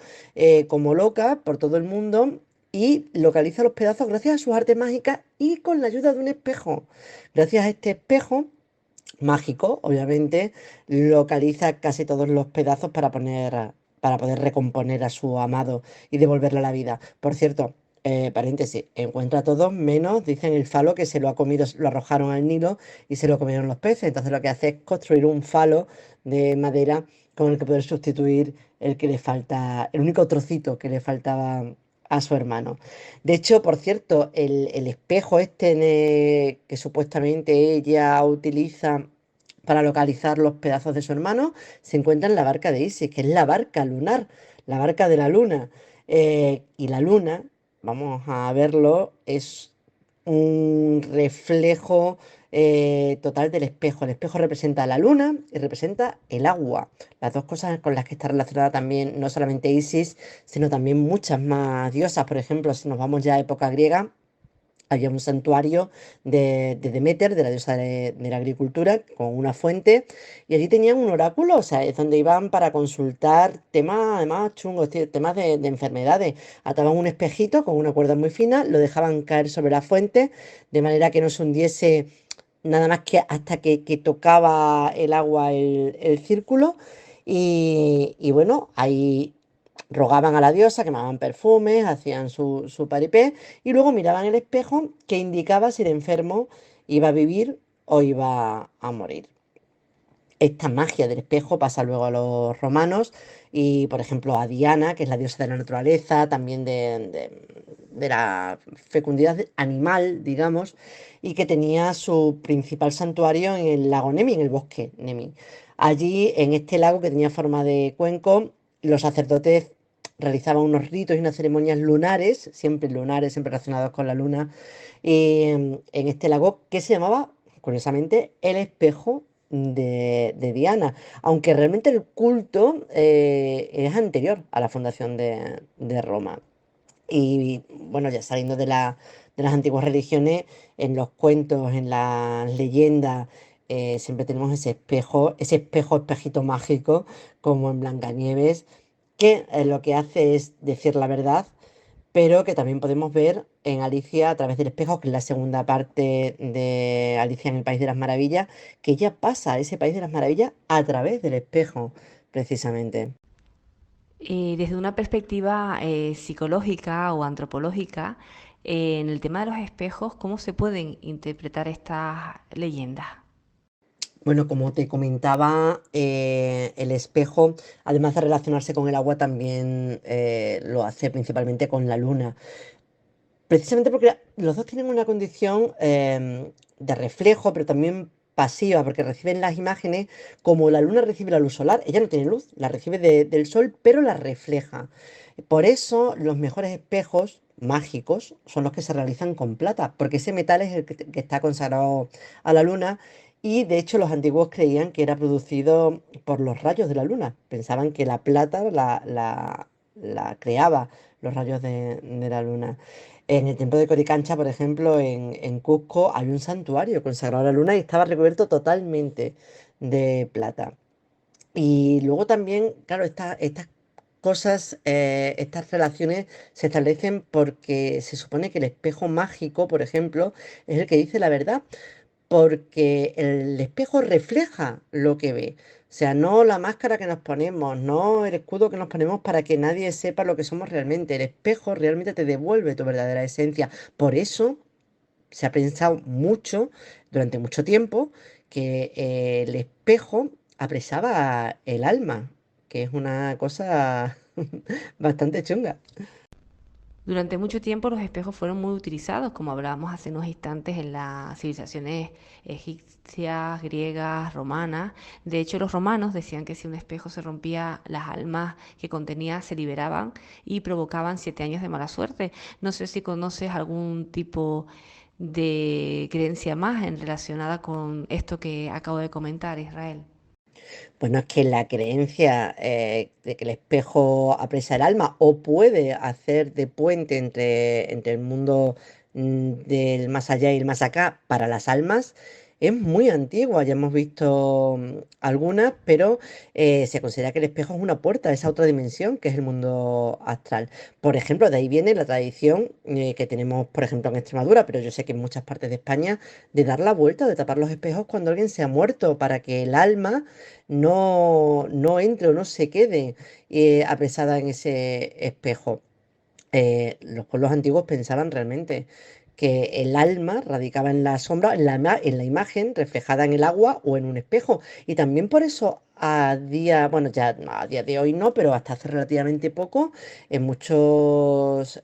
como loca por todo el mundo y localiza los pedazos gracias a sus artes mágicas y con la ayuda de un espejo. Gracias a este espejo mágico, obviamente, localiza casi todos los pedazos para poder recomponer a su amado y devolverle a la vida. Por cierto, paréntesis, encuentra a todos menos, dicen, el falo que se lo ha comido, lo arrojaron al Nilo y se lo comieron los peces. Entonces lo que hace es construir un falo de madera con el que poder sustituir el único trocito que le faltaba a su hermano. De hecho, por cierto, el espejo que supuestamente ella utiliza para localizar los pedazos de su hermano se encuentra en la barca de Isis, que es la barca lunar, la barca de la luna. Y la luna, vamos a verlo, es un reflejo total del espejo. El espejo representa la luna y representa el agua. Las dos cosas con las que está relacionada también no solamente Isis, sino también muchas más diosas. Por ejemplo, si nos vamos ya a época griega, había un santuario de Deméter, de la diosa de la agricultura, con una fuente, y allí tenían un oráculo, o sea, es donde iban para consultar temas además chungos, temas de enfermedades. Ataban un espejito con una cuerda muy fina, lo dejaban caer sobre la fuente, de manera que no se hundiese nada más que hasta que tocaba el agua el círculo, y bueno, ahí rogaban a la diosa, quemaban perfumes, hacían su paripé y luego miraban el espejo que indicaba si el enfermo iba a vivir o iba a morir. Esta magia del espejo pasa luego a los romanos y, por ejemplo, a Diana, que es la diosa de la naturaleza, también de la fecundidad animal, digamos, y que tenía su principal santuario en el lago Nemi, en el bosque Nemi. Allí, en este lago que tenía forma de cuenco, los sacerdotes realizaban unos ritos y unas ceremonias lunares, siempre relacionados con la luna, en este lago que se llamaba, curiosamente, el espejo de Diana, aunque realmente el culto es anterior a la fundación de Roma. Y bueno, ya saliendo de las antiguas religiones, en los cuentos, en las leyendas, siempre tenemos ese espejito mágico, como en Blancanieves, que lo que hace es decir la verdad pero que también podemos ver en Alicia a través del espejo, que es la segunda parte de Alicia en el País de las Maravillas, que ella pasa a ese País de las Maravillas a través del espejo, precisamente. Desde una perspectiva psicológica o antropológica, en el tema de los espejos, ¿cómo se pueden interpretar estas leyendas? Bueno, como te comentaba, el espejo, además de relacionarse con el agua, también lo hace principalmente con la luna. Precisamente porque los dos tienen una condición de reflejo, pero también pasiva, porque reciben las imágenes como la luna recibe la luz solar. Ella no tiene luz, la recibe del sol, pero la refleja. Por eso los mejores espejos mágicos son los que se realizan con plata, porque ese metal es el que está consagrado a la luna. Y de hecho los antiguos creían que era producido por los rayos de la luna. Pensaban que la plata la creaba los rayos de la luna. En el templo de Coricancha, por ejemplo, en Cusco, hay un santuario consagrado a la luna y estaba recubierto totalmente de plata. Y luego también, claro, estas cosas, estas relaciones se establecen porque se supone que el espejo mágico, por ejemplo, es el que dice la verdad, porque el espejo refleja lo que ve. O sea, no la máscara que nos ponemos, no el escudo que nos ponemos para que nadie sepa lo que somos realmente. El espejo realmente te devuelve tu verdadera esencia. Por eso se ha pensado mucho, durante mucho tiempo, que el espejo apresaba el alma, que es una cosa bastante chunga. Durante mucho tiempo los espejos fueron muy utilizados, como hablábamos hace unos instantes en las civilizaciones egipcias, griegas, romanas. De hecho, los romanos decían que si un espejo se rompía, las almas que contenía se liberaban y provocaban 7 años de mala suerte. No sé si conoces algún tipo de creencia más en relacionada con esto que acabo de comentar, Israel. Bueno, es que la creencia de que el espejo apresa el alma o puede hacer de puente entre el mundo del más allá y el más acá para las almas es muy antigua. Ya hemos visto algunas, pero se considera que el espejo es una puerta a esa otra dimensión que es el mundo astral. Por ejemplo, de ahí viene la tradición que tenemos, por ejemplo, en Extremadura, pero yo sé que en muchas partes de España, de dar la vuelta, de tapar los espejos cuando alguien se ha muerto para que el alma no entre o no se quede apresada en ese espejo. Los pueblos antiguos pensaban realmente que el alma radicaba en la sombra, en la imagen reflejada en el agua o en un espejo. Y también por eso bueno, ya a día de hoy no, pero hasta hace relativamente poco, en muchos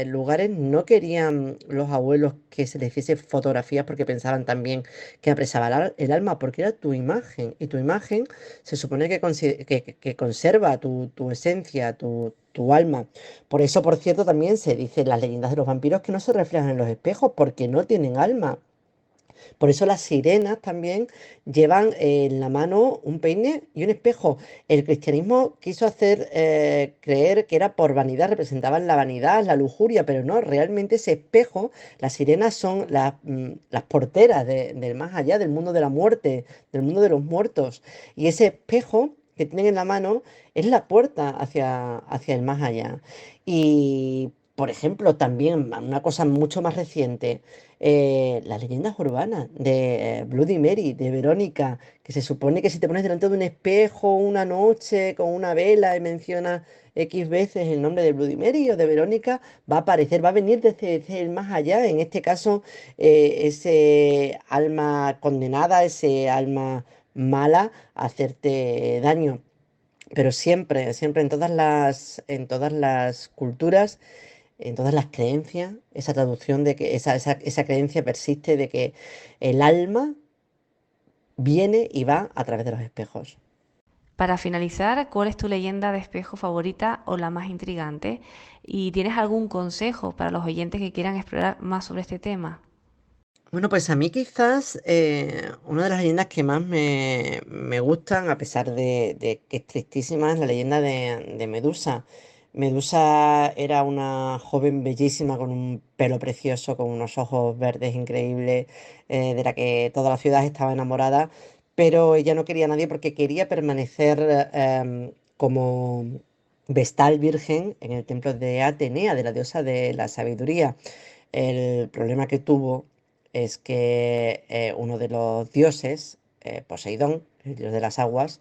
lugares no querían los abuelos que se les hiciese fotografías porque pensaban también que apresaba el alma, porque era tu imagen. Y tu imagen se supone que conserva tu esencia, tu alma. Por eso, por cierto, también se dice en las leyendas de los vampiros que no se reflejan en los espejos porque no tienen alma. Por eso las sirenas también llevan en la mano un peine y un espejo. El cristianismo quiso hacer creer que era por vanidad, representaban la vanidad, la lujuria, pero no, realmente ese espejo, las sirenas son las porteras del más allá, del mundo de la muerte, del mundo de los muertos. Y ese espejo que tienen en la mano es la puerta hacia el más allá. Y, por ejemplo, también una cosa mucho más reciente, las leyendas urbanas de Bloody Mary, de Verónica, que se supone que si te pones delante de un espejo una noche con una vela y mencionas X veces el nombre de Bloody Mary o de Verónica, va a aparecer, va a venir desde el más allá, en este caso, ese alma condenada, ese alma mala, a hacerte daño. Pero siempre, siempre en todas las culturas, en todas las creencias, esa traducción de que esa creencia persiste de que el alma viene y va a través de los espejos. Para finalizar, ¿cuál es tu leyenda de espejo favorita o la más intrigante? ¿Y tienes algún consejo para los oyentes que quieran explorar más sobre este tema? Bueno, pues a mí quizás una de las leyendas que más me gustan, a pesar de que es tristísima, es la leyenda de Medusa. Medusa era una joven bellísima con un pelo precioso, con unos ojos verdes increíbles, de la que toda la ciudad estaba enamorada, pero ella no quería a nadie porque quería permanecer como vestal virgen en el templo de Atenea, de la diosa de la sabiduría. El problema que tuvo es que uno de los dioses, Poseidón, el dios de las aguas,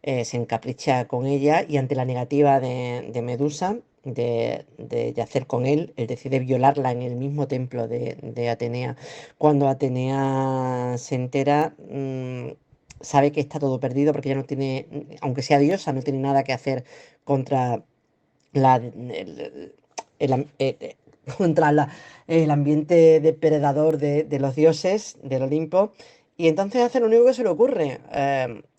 se encapricha con ella y ante la negativa de Medusa de yacer con él decide violarla en el mismo templo de Atenea. Cuando Atenea se entera, sabe que está todo perdido porque ya no tiene, aunque sea diosa, no tiene nada que hacer contra el am- contra el ambiente depredador de los dioses del Olimpo. Y entonces hace lo único que se le ocurre,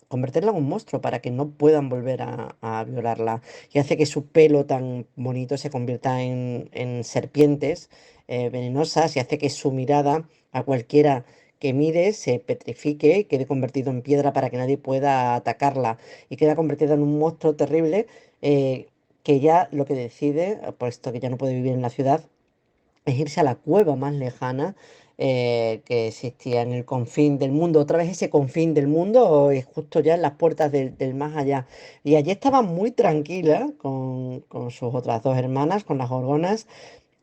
convertirla en un monstruo para que no puedan volver a violarla. Y hace que su pelo tan bonito se convierta en serpientes venenosas y hace que su mirada a cualquiera que mire se petrifique y quede convertido en piedra para que nadie pueda atacarla. Y queda convertida en un monstruo terrible. Que ya lo que decide, puesto que ya no puede vivir en la ciudad, es irse a la cueva más lejana que existía en el confín del mundo. Otra vez ese confín del mundo es justo ya en las puertas del más allá. Y allí estaba muy tranquila con sus otras dos hermanas, con las Gorgonas,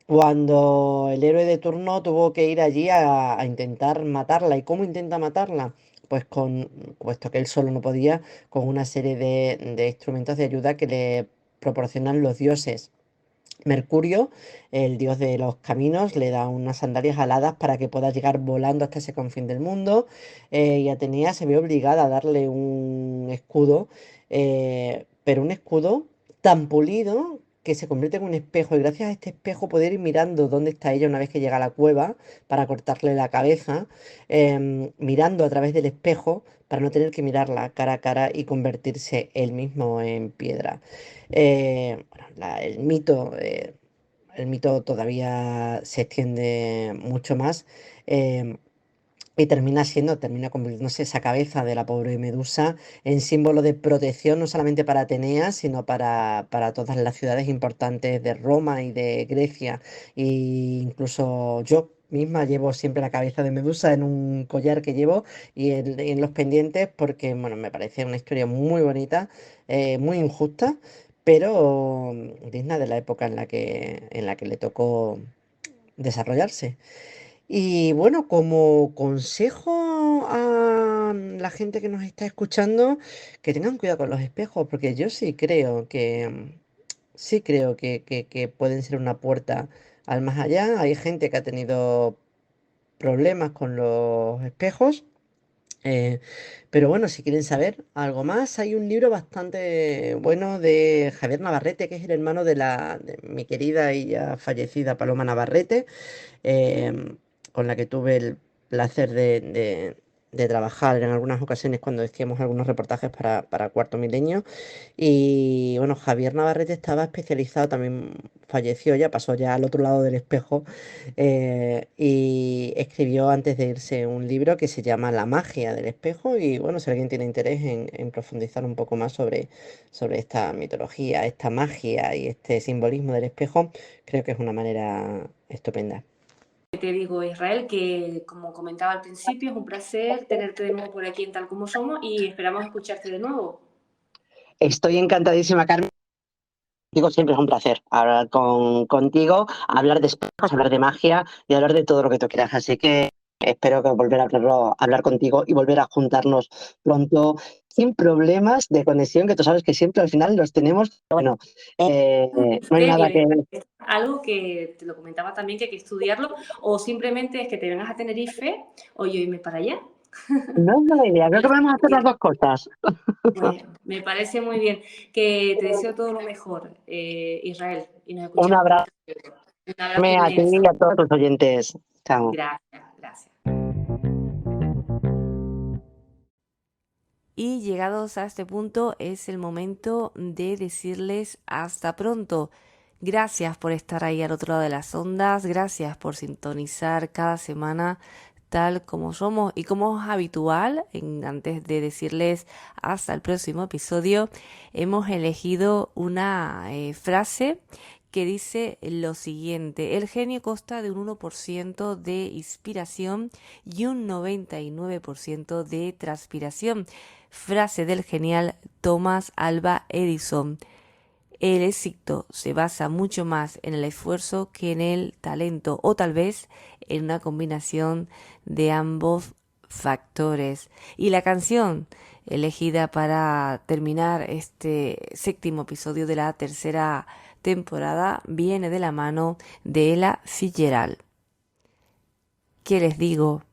cuando el héroe de turno tuvo que ir allí a intentar matarla. ¿Y cómo intenta matarla? Pues puesto que él solo no podía, con una serie de instrumentos de ayuda que le proporcionan los dioses. Mercurio, el dios de los caminos, le da unas sandalias aladas para que pueda llegar volando hasta ese confín del mundo. Y Atenea se ve obligada a darle un escudo, pero un escudo tan pulido que se convierte en un espejo. Y gracias a este espejo poder ir mirando dónde está ella una vez que llega a la cueva para cortarle la cabeza, mirando a través del espejo para no tener que mirarla cara a cara y convertirse él mismo en piedra. Bueno, el mito todavía se extiende mucho más em, y termina convirtiéndose esa cabeza de la pobre Medusa en símbolo de protección no solamente para Atenea, sino para todas las ciudades importantes de Roma y de Grecia. E incluso yo misma llevo siempre la cabeza de Medusa en un collar que llevo y en los pendientes porque, bueno, me parece una historia muy bonita, muy injusta, pero digna de la época en la que le tocó desarrollarse. Y bueno, como consejo a la gente que nos está escuchando, que tengan cuidado con los espejos, porque yo sí creo que pueden ser una puerta al más allá. Hay gente que ha tenido problemas con los espejos. eh, pero bueno, si quieren saber algo más, hay un libro bastante bueno de Javier Navarrete, que es el hermano de mi querida y ya fallecida Paloma Navarrete, em, con la que tuve el placer de trabajar en algunas ocasiones cuando hacíamos algunos reportajes para Cuarto Milenio. Y bueno, Javier Navarrete estaba especializado, también falleció ya, pasó ya al otro lado del espejo, y escribió antes de irse un libro que se llama La magia del espejo. Y bueno, si alguien tiene interés en profundizar un poco más sobre esta mitología, esta magia y este simbolismo del espejo, creo que es una manera estupenda. Te digo, Israel, que como comentaba al principio, es un placer tenerte de nuevo por aquí en Tal Como Somos y esperamos escucharte de nuevo. Estoy encantadísima, Carmen. Digo, siempre es un placer hablar contigo, hablar de espejos, hablar de magia y hablar de todo lo que tú quieras. Así que espero que volver a hablar contigo y volver a juntarnos pronto sin problemas de conexión, que tú sabes que siempre al final los tenemos. Bueno, no hay nada que... Algo que te lo comentaba también, que hay que estudiarlo, o simplemente es que te vengas a Tenerife o yo irme para allá. No es mala idea, creo que vamos a hacer las dos cosas. Bueno, me parece muy bien. Que te deseo todo lo mejor, Israel. Y nos Un escuchamos. abrazo Un abrazo a ti inmenso. y a todos tus oyentes. Chao. Gracias. Y llegados a este punto es el momento de decirles hasta pronto. Gracias por estar ahí al otro lado de las ondas, gracias por sintonizar cada semana Tal Como Somos. Y como es habitual, antes de decirles hasta el próximo episodio, hemos elegido una frase que dice lo siguiente: el genio consta de un 1% de inspiración y un 99% de transpiración. Frase del genial Thomas Alva Edison. el éxito se basa mucho más en el esfuerzo que en el talento, o tal vez en una combinación de ambos factores. Y la canción elegida para terminar este 7º episodio de la 3ª temporada viene de la mano de Ella Fitzgerald. ¿Qué les digo?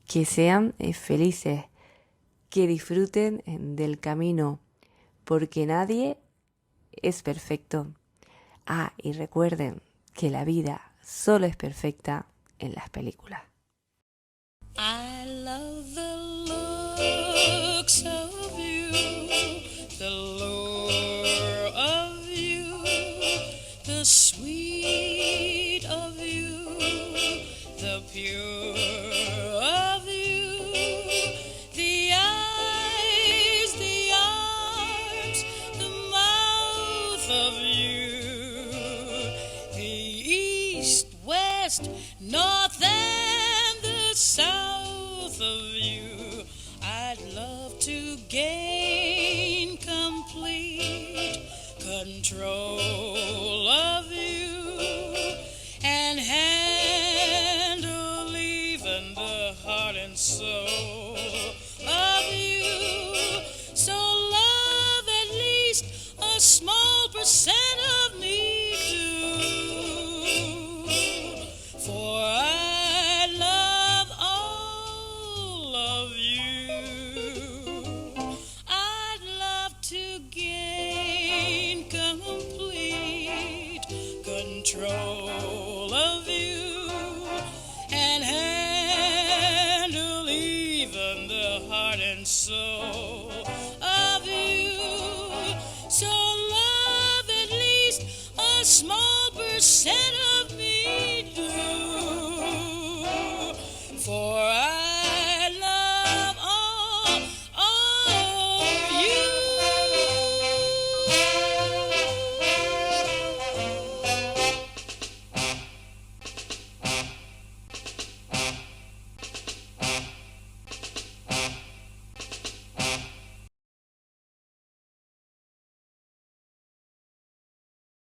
Que sean felices, que disfruten del camino, porque nadie es perfecto. Y recuerden que la vida solo es perfecta en las películas. I love the looks of you, the lure of you, the sweet of you, the pure of you, the eyes, the arms, the mouth of you, the east, west, north, and the south of you. I'd love to gain complete control of you and handle even the heart and soul of you. So love at least a small percent of me too. For I love all of you. I'd love to gain complete control